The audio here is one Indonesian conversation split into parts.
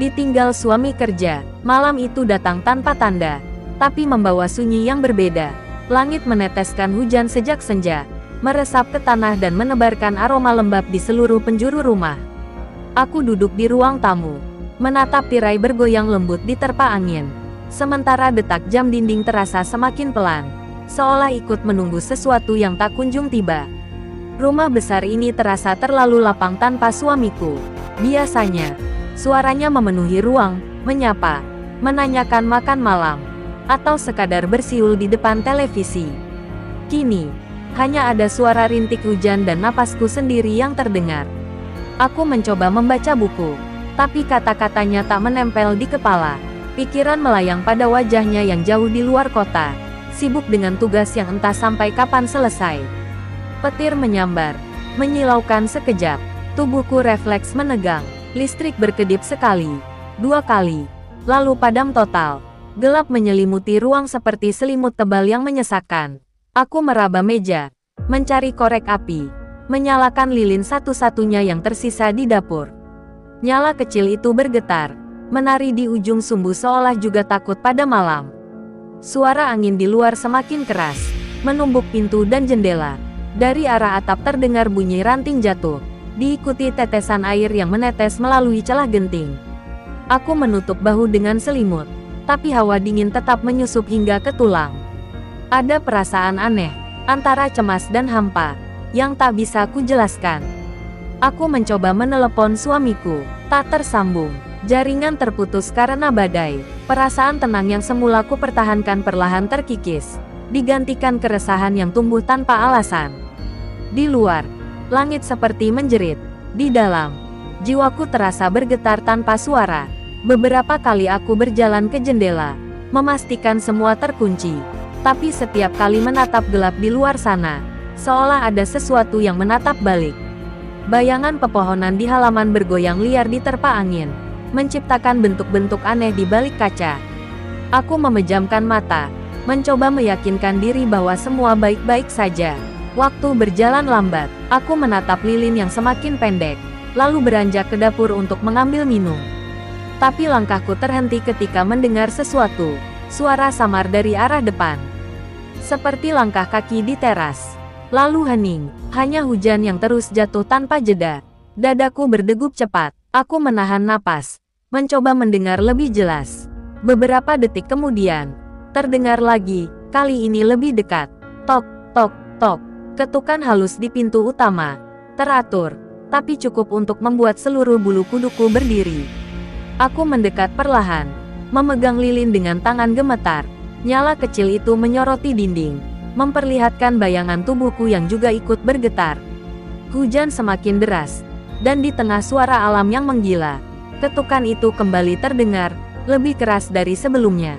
Ditinggal suami kerja, malam itu datang tanpa tanda, tapi membawa sunyi yang berbeda. Langit meneteskan hujan sejak senja, meresap ke tanah dan menebarkan aroma lembab di seluruh penjuru rumah. Aku duduk di ruang tamu, menatap tirai bergoyang lembut diterpa angin. Sementara detak jam dinding terasa semakin pelan, seolah ikut menunggu sesuatu yang tak kunjung tiba. Rumah besar ini terasa terlalu lapang tanpa suamiku. Biasanya, suaranya memenuhi ruang, menyapa, menanyakan makan malam, atau sekadar bersiul di depan televisi. Kini, hanya ada suara rintik hujan dan napasku sendiri yang terdengar. Aku mencoba membaca buku, tapi kata-katanya tak menempel di kepala. Pikiran melayang pada wajahnya yang jauh di luar kota, sibuk dengan tugas yang entah sampai kapan selesai. Petir menyambar, menyilaukan sekejap. Tubuhku refleks menegang. Listrik berkedip sekali, dua kali, lalu padam total. Gelap menyelimuti ruang seperti selimut tebal yang menyesakkan. Aku meraba meja, mencari korek api, menyalakan lilin satu-satunya yang tersisa di dapur. Nyala kecil itu bergetar, menari di ujung sumbu seolah juga takut pada malam. Suara angin di luar semakin keras, menumbuk pintu dan jendela. Dari arah atap terdengar bunyi ranting jatuh, diikuti tetesan air yang menetes melalui celah genting. Aku menutup bahu dengan selimut, tapi hawa dingin tetap menyusup hingga ke tulang. Ada perasaan aneh, antara cemas dan hampa, yang tak bisa kujelaskan. Aku mencoba menelepon suamiku, tak tersambung. Jaringan terputus karena badai. Perasaan tenang yang semula ku pertahankan perlahan terkikis, digantikan keresahan yang tumbuh tanpa alasan. Di luar, langit seperti menjerit. Di dalam, jiwaku terasa bergetar tanpa suara. Beberapa kali aku berjalan ke jendela, memastikan semua terkunci. Tapi setiap kali menatap gelap di luar sana, seolah ada sesuatu yang menatap balik. Bayangan pepohonan di halaman bergoyang liar diterpa angin, menciptakan bentuk-bentuk aneh di balik kaca. Aku memejamkan mata, mencoba meyakinkan diri bahwa semua baik-baik saja. Waktu berjalan lambat, aku menatap lilin yang semakin pendek, lalu beranjak ke dapur untuk mengambil minum. Tapi langkahku terhenti ketika mendengar sesuatu, suara samar dari arah depan. Seperti langkah kaki di teras. Lalu hening, hanya hujan yang terus jatuh tanpa jeda. Dadaku berdegup cepat, aku menahan napas, mencoba mendengar lebih jelas. Beberapa detik kemudian, terdengar lagi, kali ini lebih dekat. Tok, tok, tok. Ketukan halus di pintu utama, teratur, tapi cukup untuk membuat seluruh bulu kuduku berdiri. Aku mendekat perlahan, memegang lilin dengan tangan gemetar. Nyala kecil itu menyoroti dinding, memperlihatkan bayangan tubuhku yang juga ikut bergetar. Hujan semakin deras, dan di tengah suara alam yang menggila, ketukan itu kembali terdengar, lebih keras dari sebelumnya.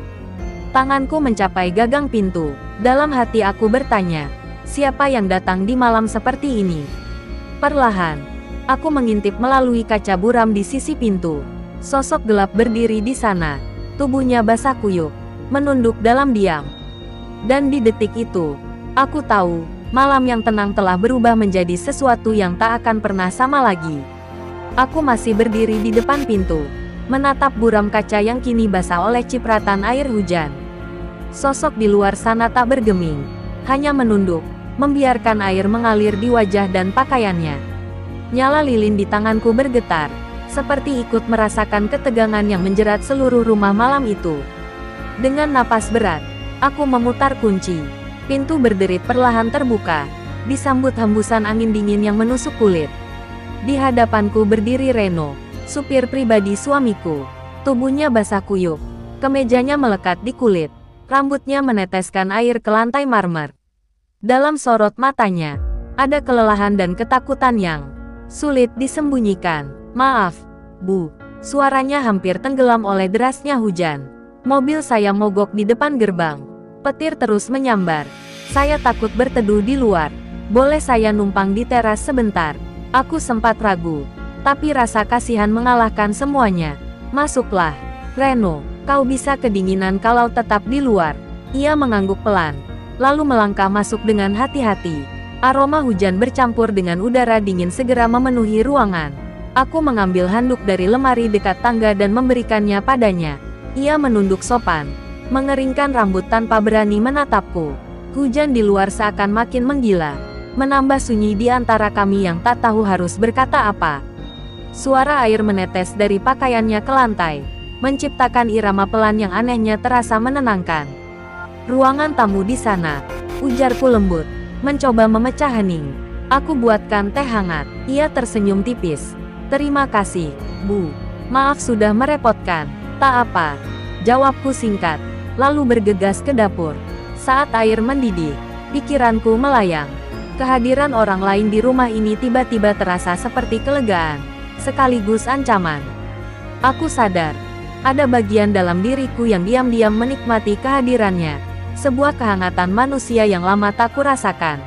Tanganku mencapai gagang pintu, dalam hati aku bertanya, siapa yang datang di malam seperti ini? Perlahan, aku mengintip melalui kaca buram di sisi pintu. Sosok gelap berdiri di sana, tubuhnya basah kuyup, menunduk dalam diam. Dan di detik itu, aku tahu, malam yang tenang telah berubah menjadi sesuatu yang tak akan pernah sama lagi. Aku masih berdiri di depan pintu, menatap buram kaca yang kini basah oleh cipratan air hujan. Sosok di luar sana tak bergeming, hanya menunduk, membiarkan air mengalir di wajah dan pakaiannya. Nyala lilin di tanganku bergetar, seperti ikut merasakan ketegangan yang menjerat seluruh rumah malam itu. Dengan napas berat, aku memutar kunci. Pintu berderit perlahan terbuka, disambut hembusan angin dingin yang menusuk kulit. Di hadapanku berdiri Reno, supir pribadi suamiku. Tubuhnya basah kuyup, kemejanya melekat di kulit, rambutnya meneteskan air ke lantai marmer. Dalam sorot matanya, ada kelelahan dan ketakutan yang sulit disembunyikan. Maaf, Bu. Suaranya hampir tenggelam oleh derasnya hujan. Mobil saya mogok di depan gerbang. Petir terus menyambar. Saya takut berteduh di luar. Boleh saya numpang di teras sebentar? Aku sempat ragu, tapi rasa kasihan mengalahkan semuanya. Masuklah, Reno. Kau bisa kedinginan kalau tetap di luar. Ia mengangguk pelan, lalu melangkah masuk dengan hati-hati. Aroma hujan bercampur dengan udara dingin segera memenuhi ruangan. Aku mengambil handuk dari lemari dekat tangga dan memberikannya padanya. Ia menunduk sopan, mengeringkan rambut tanpa berani menatapku. Hujan di luar seakan makin menggila, menambah sunyi di antara kami yang tak tahu harus berkata apa. Suara air menetes dari pakaiannya ke lantai, menciptakan irama pelan yang anehnya terasa menenangkan. Ruangan tamu di sana, ujarku lembut, mencoba memecah hening. Aku buatkan teh hangat. Ia tersenyum tipis. Terima kasih, Bu. Maaf sudah merepotkan. Tak apa, jawabku singkat, lalu bergegas ke dapur. Saat air mendidih, pikiranku melayang. Kehadiran orang lain di rumah ini tiba-tiba terasa seperti kelegaan, sekaligus ancaman. Aku sadar, ada bagian dalam diriku yang diam-diam menikmati kehadirannya, sebuah kehangatan manusia yang lama tak kurasakan.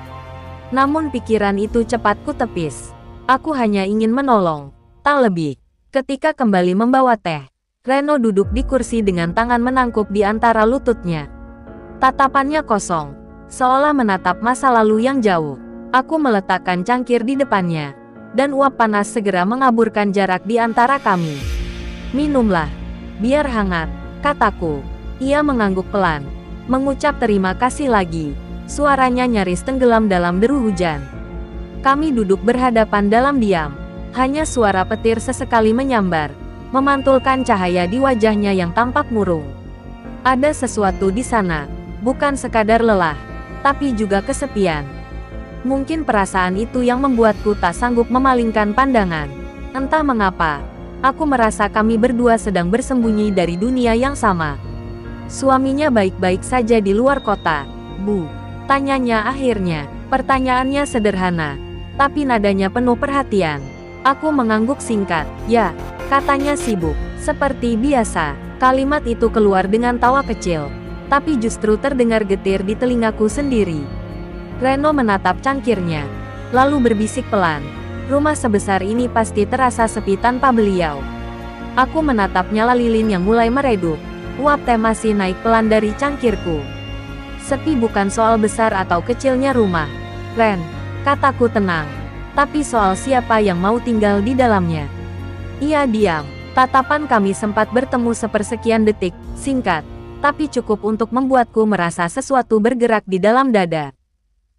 Namun pikiran itu cepat kutepis. Aku hanya ingin menolong, tak lebih. Ketika kembali membawa teh, Reno duduk di kursi dengan tangan menangkup di antara lututnya. Tatapannya kosong, seolah menatap masa lalu yang jauh. Aku meletakkan cangkir di depannya, dan uap panas segera mengaburkan jarak di antara kami. Minumlah, biar hangat, kataku. Ia mengangguk pelan, mengucap terima kasih lagi. Suaranya nyaris tenggelam dalam deru hujan. Kami duduk berhadapan dalam diam. Hanya suara petir sesekali menyambar, memantulkan cahaya di wajahnya yang tampak murung. Ada sesuatu di sana, bukan sekadar lelah, tapi juga kesepian. Mungkin perasaan itu yang membuatku tak sanggup memalingkan pandangan. Entah mengapa, aku merasa kami berdua sedang bersembunyi dari dunia yang sama. Suaminya baik-baik saja di luar kota, Bu. Tanyanya akhirnya. Pertanyaannya sederhana, tapi nadanya penuh perhatian. Aku mengangguk singkat. Ya, katanya sibuk. Seperti biasa, kalimat itu keluar dengan tawa kecil, tapi justru terdengar getir di telingaku sendiri. Reno menatap cangkirnya, lalu berbisik pelan. Rumah sebesar ini pasti terasa sepi tanpa beliau. Aku menatap nyala lilin yang mulai meredup. Uap teh masih naik pelan dari cangkirku. Sepi bukan soal besar atau kecilnya rumah, Ren, kataku tenang. Tapi soal siapa yang mau tinggal di dalamnya. Ia diam. Tatapan kami sempat bertemu sepersekian detik, singkat, tapi cukup untuk membuatku merasa sesuatu bergerak di dalam dada.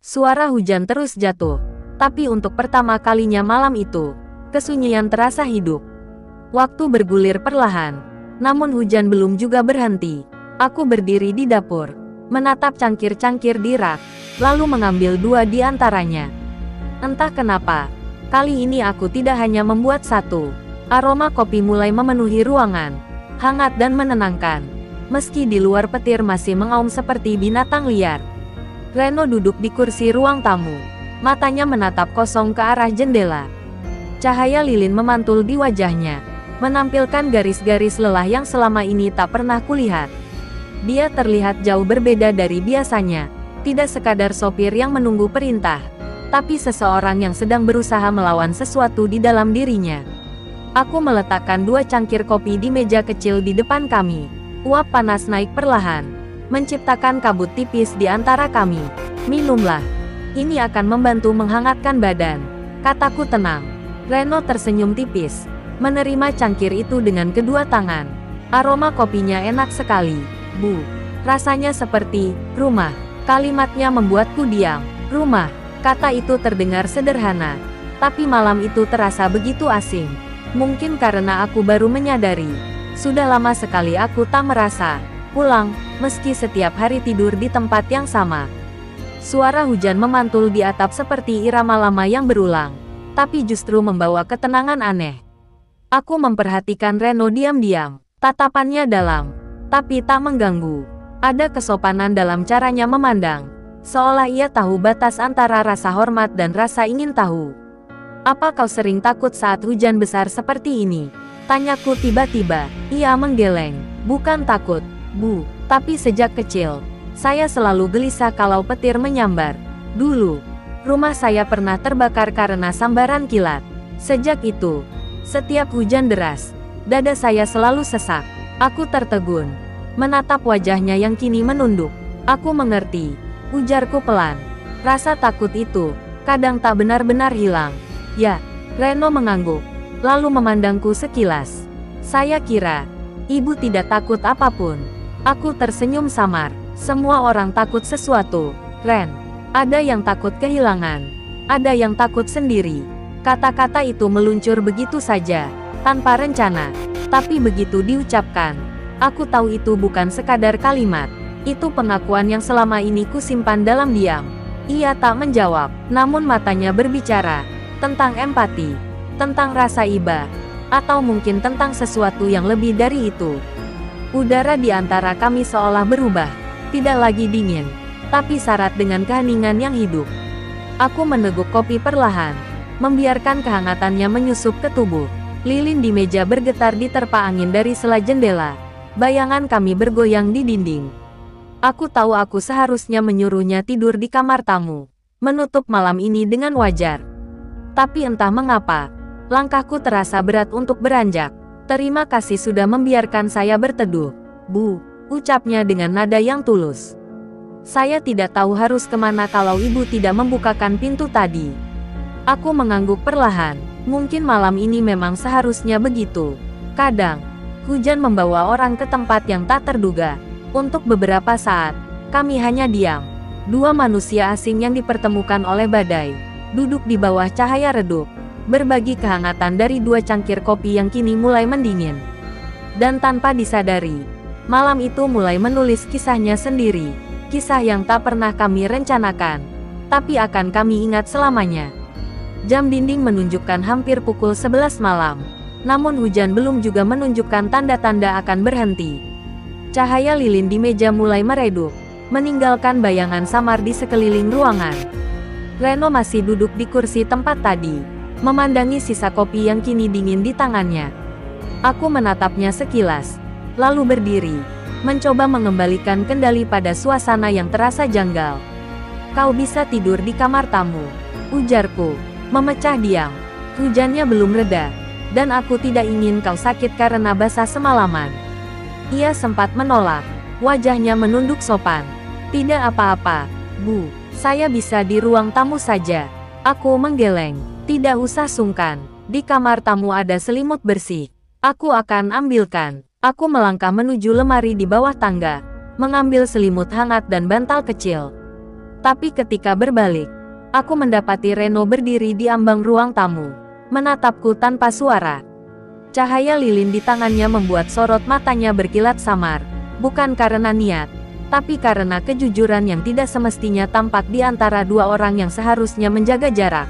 Suara hujan terus jatuh, tapi untuk pertama kalinya malam itu, kesunyian terasa hidup. Waktu bergulir perlahan, namun hujan belum juga berhenti. Aku berdiri di dapur, menatap cangkir-cangkir di rak, lalu mengambil dua di antaranya. Entah kenapa, kali ini aku tidak hanya membuat satu. Aroma kopi mulai memenuhi ruangan, hangat dan menenangkan. Meski di luar petir masih mengaum seperti binatang liar. Reno duduk di kursi ruang tamu, matanya menatap kosong ke arah jendela. Cahaya lilin memantul di wajahnya, menampilkan garis-garis lelah yang selama ini tak pernah kulihat. Dia terlihat jauh berbeda dari biasanya, tidak sekadar sopir yang menunggu perintah, tapi seseorang yang sedang berusaha melawan sesuatu di dalam dirinya. Aku meletakkan dua cangkir kopi di meja kecil di depan kami. Uap panas naik perlahan, menciptakan kabut tipis di antara kami. Minumlah, ini akan membantu menghangatkan badan, kataku tenang. Reno tersenyum tipis, menerima cangkir itu dengan kedua tangan. Aroma kopinya enak sekali, Bu. Rasanya seperti rumah. Kalimatnya membuatku diam. Rumah, kata itu terdengar sederhana, tapi malam itu terasa begitu asing. Mungkin karena aku baru menyadari, sudah lama sekali aku tak merasa pulang, meski setiap hari tidur di tempat yang sama. Suara hujan memantul di atap seperti irama lama yang berulang, tapi justru membawa ketenangan aneh. Aku memperhatikan Reno diam-diam, tatapannya dalam, tapi tak mengganggu. Ada kesopanan dalam caranya memandang, seolah ia tahu batas antara rasa hormat dan rasa ingin tahu. Apa kau sering takut saat hujan besar seperti ini? Tanyaku tiba-tiba. Ia menggeleng. Bukan takut, Bu, tapi sejak kecil, saya selalu gelisah kalau petir menyambar. Dulu, rumah saya pernah terbakar karena sambaran kilat. Sejak itu, setiap hujan deras, dada saya selalu sesak. Aku tertegun, menatap wajahnya yang kini menunduk. Aku mengerti, ujarku pelan. Rasa takut itu, kadang tak benar-benar hilang. Ya, Reno mengangguk. lalu memandangku sekilas. Saya kira, ibu tidak takut apapun. Aku tersenyum samar. Semua orang takut sesuatu, Ren. Ada yang takut kehilangan. Ada yang takut sendiri. Kata-kata itu meluncur begitu saja, tanpa rencana. Tapi begitu diucapkan, aku tahu itu bukan sekadar kalimat. Itu pengakuan yang selama ini kusimpan dalam diam. Ia tak menjawab, namun matanya berbicara. Tentang empati, tentang rasa iba, atau mungkin tentang sesuatu yang lebih dari itu. Udara di antara kami seolah berubah. Tidak lagi dingin, tapi syarat dengan keheningan yang hidup. Aku meneguk kopi perlahan, membiarkan kehangatannya menyusup ke tubuh. Lilin di meja bergetar diterpa angin dari sela jendela. Bayangan kami bergoyang di dinding. Aku tahu aku seharusnya menyuruhnya tidur di kamar tamu, menutup malam ini dengan wajar. Tapi entah mengapa, langkahku terasa berat untuk beranjak. Terima kasih sudah membiarkan saya berteduh, Bu, ucapnya dengan nada yang tulus. Saya tidak tahu harus kemana kalau ibu tidak membukakan pintu tadi. Aku mengangguk perlahan. Mungkin malam ini memang seharusnya begitu. Kadang, hujan membawa orang ke tempat yang tak terduga. Untuk beberapa saat, kami hanya diam. Dua manusia asing yang dipertemukan oleh badai, duduk di bawah cahaya redup, berbagi kehangatan dari dua cangkir kopi yang kini mulai mendingin. Dan tanpa disadari, malam itu mulai menulis kisahnya sendiri. Kisah yang tak pernah kami rencanakan, tapi akan kami ingat selamanya. Jam dinding menunjukkan hampir pukul 11 malam. Namun hujan belum juga menunjukkan tanda-tanda akan berhenti. Cahaya lilin di meja mulai meredup, meninggalkan bayangan samar di sekeliling ruangan. Reno masih duduk di kursi tempat tadi, memandangi sisa kopi yang kini dingin di tangannya. Aku menatapnya sekilas, lalu berdiri, mencoba mengembalikan kendali pada suasana yang terasa janggal. Kau bisa tidur di kamar tamu, ujarku, memecah diam. Hujannya belum reda, dan aku tidak ingin kau sakit karena basah semalaman. Ia sempat menolak, wajahnya menunduk sopan. Tidak apa-apa, Bu, saya bisa di ruang tamu saja. Aku menggeleng, tidak usah sungkan, di kamar tamu ada selimut bersih. Aku akan ambilkan. Aku melangkah menuju lemari di bawah tangga, mengambil selimut hangat dan bantal kecil. Tapi ketika berbalik, aku mendapati Reno berdiri di ambang ruang tamu, menatapku tanpa suara. Cahaya lilin di tangannya membuat sorot matanya berkilat samar, bukan karena niat, tapi karena kejujuran yang tidak semestinya tampak di antara dua orang yang seharusnya menjaga jarak.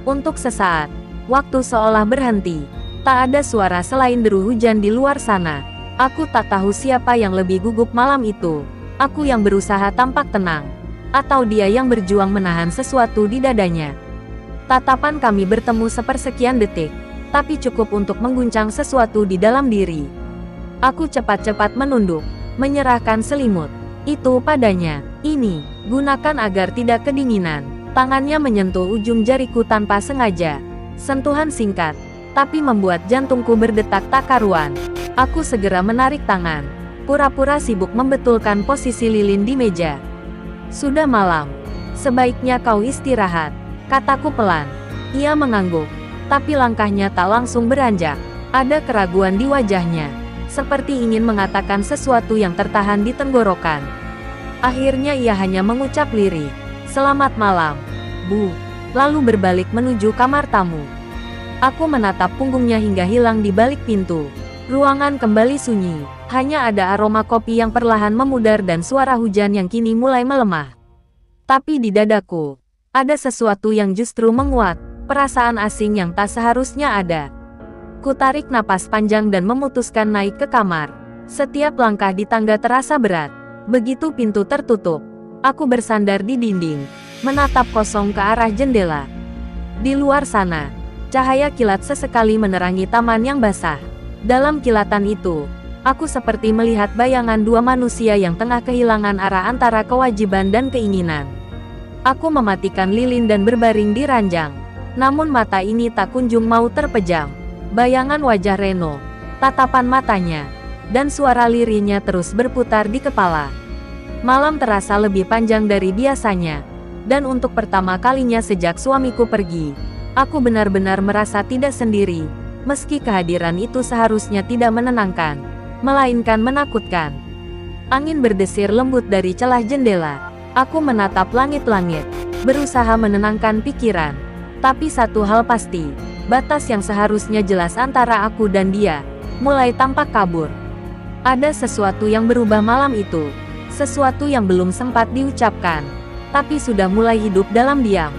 Untuk sesaat, waktu seolah berhenti. Tak ada suara selain deru hujan di luar sana. Aku tak tahu siapa yang lebih gugup malam itu. Aku yang berusaha tampak tenang, atau dia yang berjuang menahan sesuatu di dadanya. Tatapan kami bertemu sepersekian detik, tapi cukup untuk mengguncang sesuatu di dalam diri. Aku cepat-cepat menunduk, menyerahkan selimut itu padanya. Ini, gunakan agar tidak kedinginan. Tangannya menyentuh ujung jariku tanpa sengaja. Sentuhan singkat, tapi membuat jantungku berdetak tak karuan. Aku segera menarik tangan, pura-pura sibuk membetulkan posisi lilin di meja. Sudah malam, sebaiknya kau istirahat, kataku pelan. Ia mengangguk, tapi langkahnya tak langsung beranjak. Ada keraguan di wajahnya, seperti ingin mengatakan sesuatu yang tertahan di tenggorokan. Akhirnya ia hanya mengucap lirih, "Selamat malam, Bu," lalu berbalik menuju kamar tamu. Aku menatap punggungnya hingga hilang di balik pintu. Ruangan kembali sunyi, hanya ada aroma kopi yang perlahan memudar dan suara hujan yang kini mulai melemah. Tapi di dadaku, ada sesuatu yang justru menguat, perasaan asing yang tak seharusnya ada. Ku tarik napas panjang dan memutuskan naik ke kamar. Setiap langkah di tangga terasa berat. Begitu pintu tertutup, aku bersandar di dinding, menatap kosong ke arah jendela. Di luar sana, cahaya kilat sesekali menerangi taman yang basah. Dalam kilatan itu, aku seperti melihat bayangan dua manusia yang tengah kehilangan arah antara kewajiban dan keinginan. Aku mematikan lilin dan berbaring di ranjang. Namun mata ini tak kunjung mau terpejam. Bayangan wajah Reno, tatapan matanya, dan suara lirihnya terus berputar di kepala. Malam terasa lebih panjang dari biasanya. Dan untuk pertama kalinya sejak suamiku pergi, aku benar-benar merasa tidak sendiri. Meski kehadiran itu seharusnya tidak menenangkan, melainkan menakutkan. Angin berdesir lembut dari celah jendela. Aku menatap langit-langit, berusaha menenangkan pikiran. Tapi satu hal pasti, batas yang seharusnya jelas antara aku dan dia, mulai tampak kabur. Ada sesuatu yang berubah malam itu, sesuatu yang belum sempat diucapkan, tapi sudah mulai hidup dalam diam.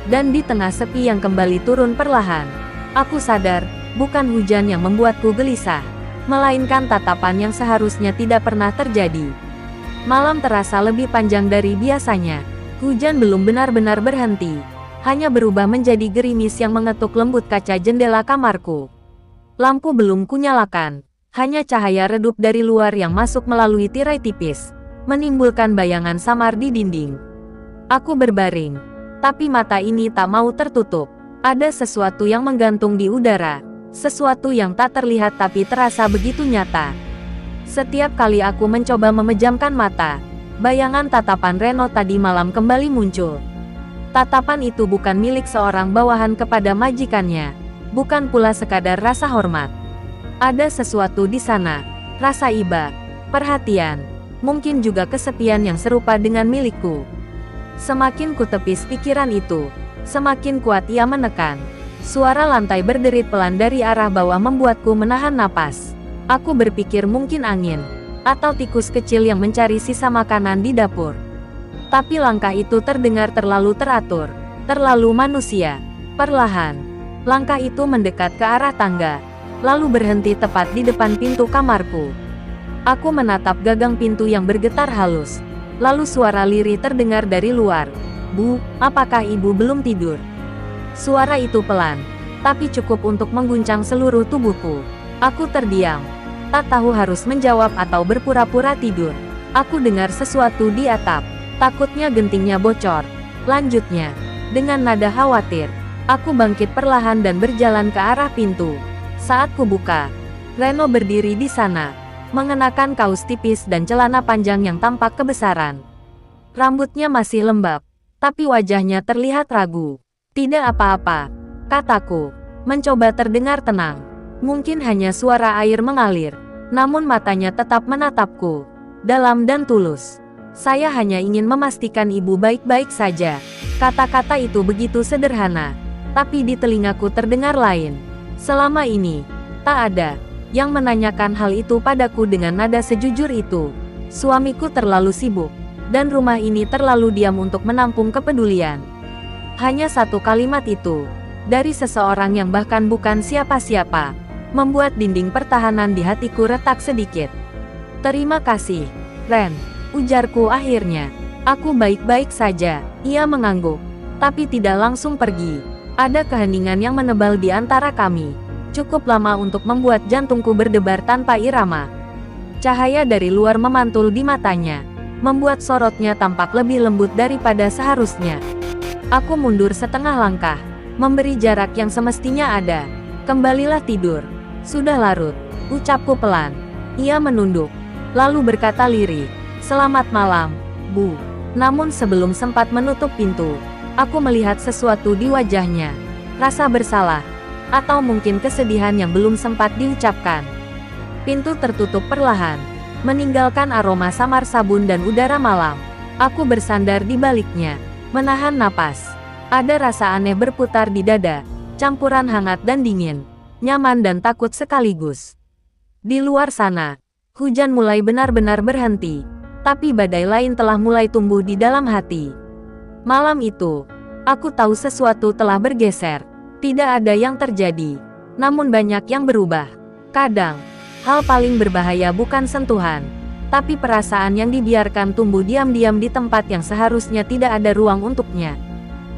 Dan di tengah sepi yang kembali turun perlahan, aku sadar, bukan hujan yang membuatku gelisah, melainkan tatapan yang seharusnya tidak pernah terjadi. Malam terasa lebih panjang dari biasanya. Hujan belum benar-benar berhenti, hanya berubah menjadi gerimis yang mengetuk lembut kaca jendela kamarku. Lampu belum kunyalakan, hanya cahaya redup dari luar yang masuk melalui tirai tipis, menimbulkan bayangan samar di dinding. Aku berbaring, tapi mata ini tak mau tertutup. Ada sesuatu yang menggantung di udara, sesuatu yang tak terlihat tapi terasa begitu nyata. Setiap kali aku mencoba memejamkan mata, bayangan tatapan Reno tadi malam kembali muncul. Tatapan itu bukan milik seorang bawahan kepada majikannya, bukan pula sekadar rasa hormat. Ada sesuatu di sana, rasa iba, perhatian, mungkin juga kesepian yang serupa dengan milikku. Semakin kutepis pikiran itu, semakin kuat ia menekan. Suara lantai berderit pelan dari arah bawah membuatku menahan napas. Aku berpikir mungkin angin, atau tikus kecil yang mencari sisa makanan di dapur. Tapi langkah itu terdengar terlalu teratur, terlalu manusia. Perlahan, langkah itu mendekat ke arah tangga, lalu berhenti tepat di depan pintu kamarku. Aku menatap gagang pintu yang bergetar halus, lalu suara lirih terdengar dari luar. "Bu, apakah ibu belum tidur?" Suara itu pelan, tapi cukup untuk mengguncang seluruh tubuhku. Aku terdiam, tak tahu harus menjawab atau berpura-pura tidur. Aku dengar sesuatu di atap, takutnya gentingnya bocor. Lanjutnya, dengan nada khawatir, aku bangkit perlahan dan berjalan ke arah pintu. Saat kubuka, Reno berdiri di sana, mengenakan kaos tipis dan celana panjang yang tampak kebesaran. Rambutnya masih lembab, tapi wajahnya terlihat ragu. "Tidak apa-apa," kataku, mencoba terdengar tenang. Mungkin hanya suara air mengalir, namun matanya tetap menatapku, dalam dan tulus. "Saya hanya ingin memastikan ibu baik-baik saja." Kata-kata itu begitu sederhana, tapi di telingaku terdengar lain. Selama ini, tak ada yang menanyakan hal itu padaku dengan nada sejujur itu. Suamiku terlalu sibuk, dan rumah ini terlalu diam untuk menampung kepedulian. Hanya satu kalimat itu, dari seseorang yang bahkan bukan siapa-siapa, membuat dinding pertahanan di hatiku retak sedikit. "Terima kasih, Ren," ujarku akhirnya. "Aku baik-baik saja." Ia mengangguk, tapi tidak langsung pergi. Ada keheningan yang menebal di antara kami, cukup lama untuk membuat jantungku berdebar tanpa irama. Cahaya dari luar memantul di matanya, membuat sorotnya tampak lebih lembut daripada seharusnya. Aku mundur setengah langkah, memberi jarak yang semestinya ada. "Kembalilah tidur. Sudah larut," ucapku pelan. Ia menunduk, lalu berkata lirih, "Selamat malam, Bu." Namun sebelum sempat menutup pintu, aku melihat sesuatu di wajahnya. Rasa bersalah, atau mungkin kesedihan yang belum sempat diucapkan. Pintu tertutup perlahan, meninggalkan aroma samar sabun dan udara malam. Aku bersandar di baliknya, menahan napas. Ada rasa aneh berputar di dada, campuran hangat dan dingin, nyaman dan takut sekaligus. Di luar sana, hujan mulai benar-benar berhenti, tapi badai lain telah mulai tumbuh di dalam hati. Malam itu, aku tahu sesuatu telah bergeser. Tidak ada yang terjadi, namun banyak yang berubah. Kadang, hal paling berbahaya bukan sentuhan, tapi perasaan yang dibiarkan tumbuh diam-diam di tempat yang seharusnya tidak ada ruang untuknya.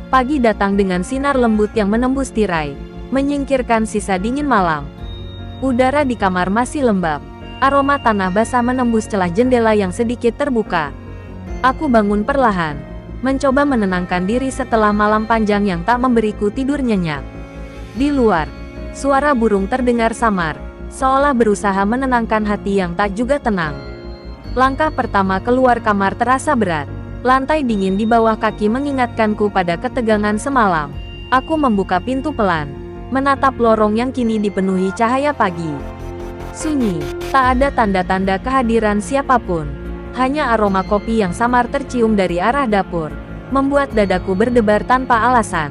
Pagi datang dengan sinar lembut yang menembus tirai, menyingkirkan sisa dingin malam. Udara di kamar masih lembab, aroma tanah basah menembus celah jendela yang sedikit terbuka. Aku bangun perlahan, mencoba menenangkan diri setelah malam panjang yang tak memberiku tidur nyenyak. Di luar, suara burung terdengar samar, seolah berusaha menenangkan hati yang tak juga tenang. Langkah pertama keluar kamar terasa berat. Lantai dingin di bawah kaki mengingatkanku pada ketegangan semalam. Aku membuka pintu pelan, menatap lorong yang kini dipenuhi cahaya pagi. Sunyi, tak ada tanda-tanda kehadiran siapapun. Hanya aroma kopi yang samar tercium dari arah dapur, membuat dadaku berdebar tanpa alasan.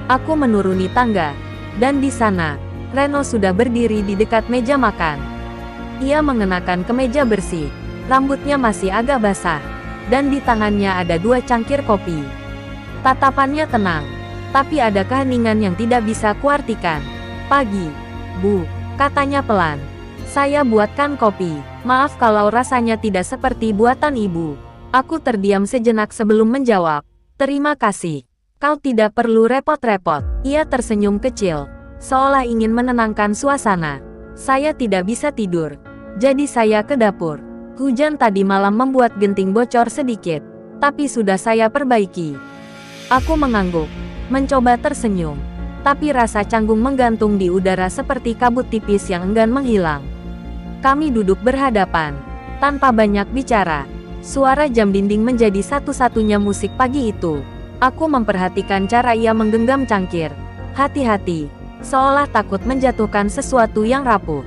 Aku menuruni tangga, dan di sana, Reno sudah berdiri di dekat meja makan. Ia mengenakan kemeja bersih, rambutnya masih agak basah, dan di tangannya ada 2 cangkir kopi. Tatapannya tenang, tapi ada keheningan yang tidak bisa kuartikan. "Pagi, Bu," katanya pelan. "Saya buatkan kopi. Maaf kalau rasanya tidak seperti buatan Ibu." Aku terdiam sejenak sebelum menjawab. "Terima kasih. Kau tidak perlu repot-repot." Ia tersenyum kecil, seolah ingin menenangkan suasana. "Saya tidak bisa tidur. Jadi saya ke dapur. Hujan tadi malam membuat genting bocor sedikit, tapi sudah saya perbaiki." Aku mengangguk, mencoba tersenyum, tapi rasa canggung menggantung di udara seperti kabut tipis yang enggan menghilang. Kami duduk berhadapan, tanpa banyak bicara. Suara jam dinding menjadi satu-satunya musik pagi itu. Aku memperhatikan cara ia menggenggam cangkir, hati-hati, seolah takut menjatuhkan sesuatu yang rapuh.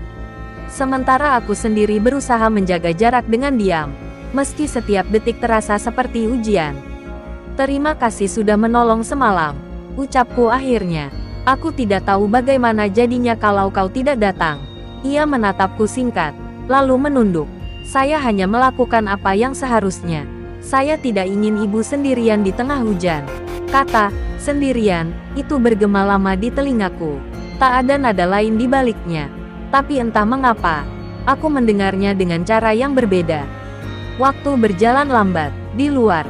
Sementara aku sendiri berusaha menjaga jarak dengan diam, meski setiap detik terasa seperti ujian. "Terima kasih sudah menolong semalam," ucapku akhirnya. "Aku tidak tahu bagaimana jadinya kalau kau tidak datang." Ia menatapku singkat, lalu menunduk. "Saya hanya melakukan apa yang seharusnya. Saya tidak ingin Ibu sendirian di tengah hujan." Kata "sendirian" itu bergema lama di telingaku. Tak ada nada lain di baliknya. Tapi entah mengapa, aku mendengarnya dengan cara yang berbeda. Waktu berjalan lambat. Di luar,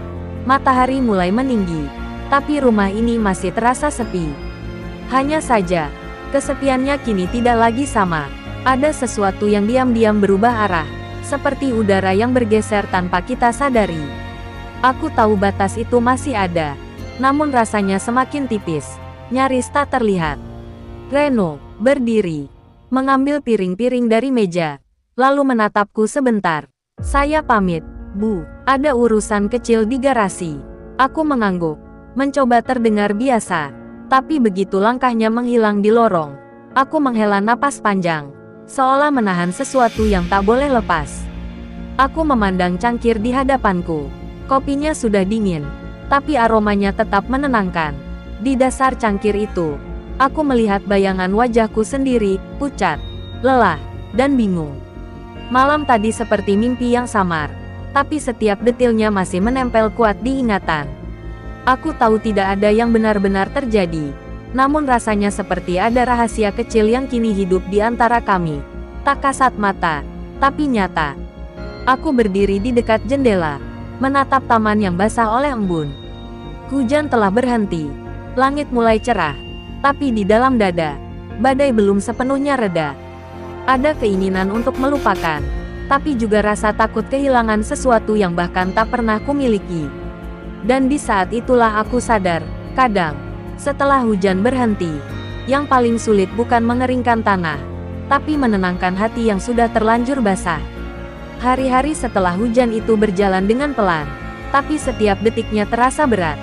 matahari mulai meninggi, tapi rumah ini masih terasa sepi. Hanya saja, kesepiannya kini tidak lagi sama. Ada sesuatu yang diam-diam berubah arah, seperti udara yang bergeser tanpa kita sadari. Aku tahu batas itu masih ada, namun rasanya semakin tipis, nyaris tak terlihat. Reno berdiri, mengambil piring-piring dari meja, lalu menatapku sebentar. "Saya pamit, Bu. Ada urusan kecil di garasi." Aku mengangguk, mencoba terdengar biasa, tapi begitu langkahnya menghilang di lorong, aku menghela napas panjang, seolah menahan sesuatu yang tak boleh lepas. Aku memandang cangkir di hadapanku. Kopinya sudah dingin, tapi aromanya tetap menenangkan. Di dasar cangkir itu, aku melihat bayangan wajahku sendiri, pucat, lelah, dan bingung. Malam tadi seperti mimpi yang samar, tapi setiap detilnya masih menempel kuat di ingatan. Aku tahu tidak ada yang benar-benar terjadi, namun rasanya seperti ada rahasia kecil yang kini hidup di antara kami. Tak kasat mata, tapi nyata. Aku berdiri di dekat jendela, menatap taman yang basah oleh embun. Hujan telah berhenti, langit mulai cerah, tapi di dalam dada, badai belum sepenuhnya reda. Ada keinginan untuk melupakan, tapi juga rasa takut kehilangan sesuatu yang bahkan tak pernah kumiliki. Dan di saat itulah aku sadar, kadang, setelah hujan berhenti, yang paling sulit bukan mengeringkan tanah, tapi menenangkan hati yang sudah terlanjur basah. Hari-hari setelah hujan itu berjalan dengan pelan, tapi setiap detiknya terasa berat.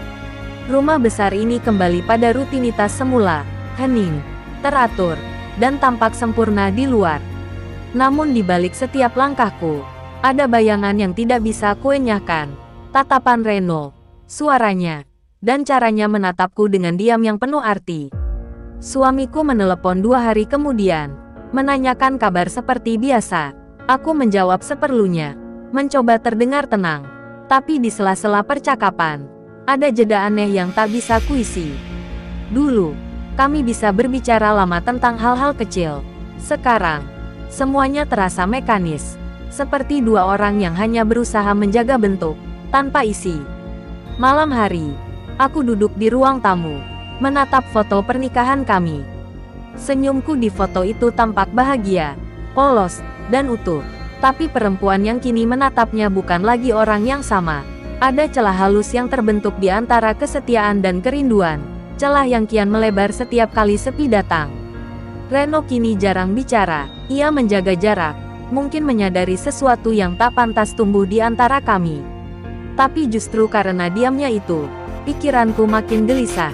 Rumah besar ini kembali pada rutinitas semula, hening, teratur, dan tampak sempurna di luar. Namun di balik setiap langkahku, ada bayangan yang tidak bisa kuenyahkan. Tatapan Reno, suaranya, dan caranya menatapku dengan diam yang penuh arti. Suamiku menelepon 2 hari kemudian, menanyakan kabar seperti biasa. Aku menjawab seperlunya, mencoba terdengar tenang. Tapi di sela-sela percakapan, ada jeda aneh yang tak bisa kuisi. Dulu, kami bisa berbicara lama tentang hal-hal kecil. Sekarang, semuanya terasa mekanis, seperti 2 orang yang hanya berusaha menjaga bentuk, tanpa isi. Malam hari, aku duduk di ruang tamu, menatap foto pernikahan kami. Senyumku di foto itu tampak bahagia, polos, dan utuh. Tapi perempuan yang kini menatapnya bukan lagi orang yang sama. Ada celah halus yang terbentuk di antara kesetiaan dan kerinduan, celah yang kian melebar setiap kali sepi datang. Reno kini jarang bicara, ia menjaga jarak, mungkin menyadari sesuatu yang tak pantas tumbuh di antara kami. Tapi justru karena diamnya itu, pikiranku makin gelisah.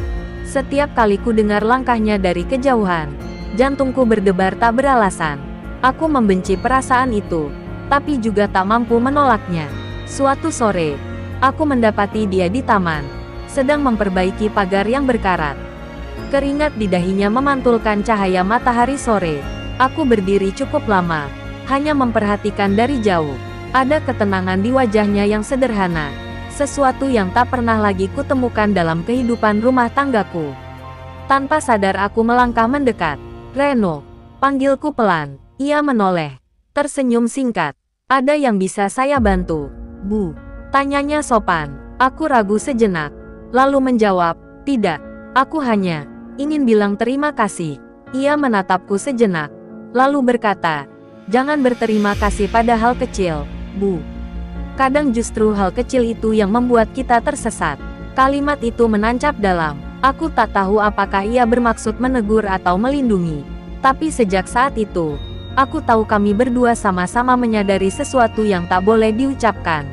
Setiap kali ku dengar langkahnya dari kejauhan, jantungku berdebar tak beralasan. Aku membenci perasaan itu, tapi juga tak mampu menolaknya. Suatu sore, aku mendapati dia di taman, sedang memperbaiki pagar yang berkarat. Keringat di dahinya memantulkan cahaya matahari sore. Aku berdiri cukup lama, hanya memperhatikan dari jauh. Ada ketenangan di wajahnya yang sederhana, sesuatu yang tak pernah lagi kutemukan dalam kehidupan rumah tanggaku. Tanpa sadar aku melangkah mendekat. "Reno," panggilku pelan. Ia menoleh, tersenyum singkat. "Ada yang bisa saya bantu, Bu?" tanyanya sopan. Aku ragu sejenak, lalu menjawab, "Tidak, aku hanya ingin bilang terima kasih." Ia menatapku sejenak, lalu berkata, "Jangan berterima kasih pada hal kecil, Bu. Kadang justru hal kecil itu yang membuat kita tersesat." Kalimat itu menancap dalam. Aku tak tahu apakah ia bermaksud menegur atau melindungi. Tapi sejak saat itu, aku tahu kami berdua sama-sama menyadari sesuatu yang tak boleh diucapkan.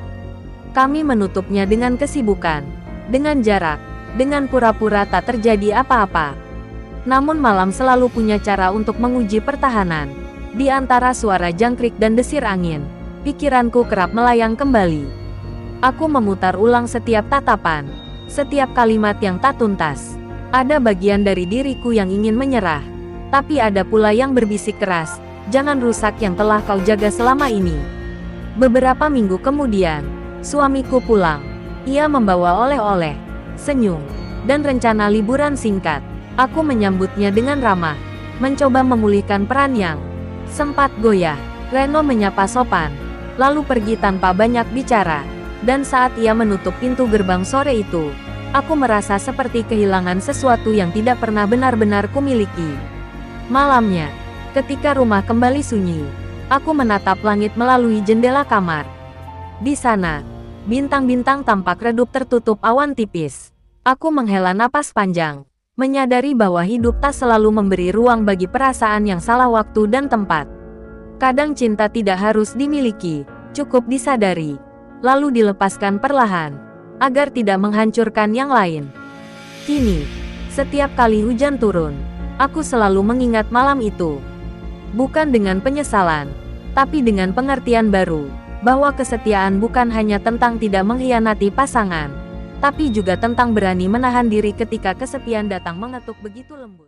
Kami menutupnya dengan kesibukan, dengan jarak, dengan pura-pura tak terjadi apa-apa. Namun malam selalu punya cara untuk menguji pertahanan. Di antara suara jangkrik dan desir angin, pikiranku kerap melayang kembali. Aku memutar ulang setiap tatapan, setiap kalimat yang tak tuntas. Ada bagian dari diriku yang ingin menyerah, tapi ada pula yang berbisik keras, "Jangan rusak yang telah kau jaga selama ini." Beberapa minggu kemudian, suamiku pulang. Ia membawa oleh-oleh, senyum, dan rencana liburan singkat. Aku menyambutnya dengan ramah, mencoba memulihkan peran yang sempat goyah. Reno menyapa sopan, lalu pergi tanpa banyak bicara. Dan saat ia menutup pintu gerbang sore itu, aku merasa seperti kehilangan sesuatu yang tidak pernah benar-benar kumiliki. Malamnya, ketika rumah kembali sunyi, aku menatap langit melalui jendela kamar. Di sana, bintang-bintang tampak redup tertutup awan tipis. Aku menghela napas panjang, menyadari bahwa hidup tak selalu memberi ruang bagi perasaan yang salah waktu dan tempat. Kadang cinta tidak harus dimiliki, cukup disadari, lalu dilepaskan perlahan, agar tidak menghancurkan yang lain. Kini, setiap kali hujan turun, aku selalu mengingat malam itu. Bukan dengan penyesalan, tapi dengan pengertian baru, bahwa kesetiaan bukan hanya tentang tidak mengkhianati pasangan, tapi juga tentang berani menahan diri ketika kesepian datang mengetuk begitu lembut.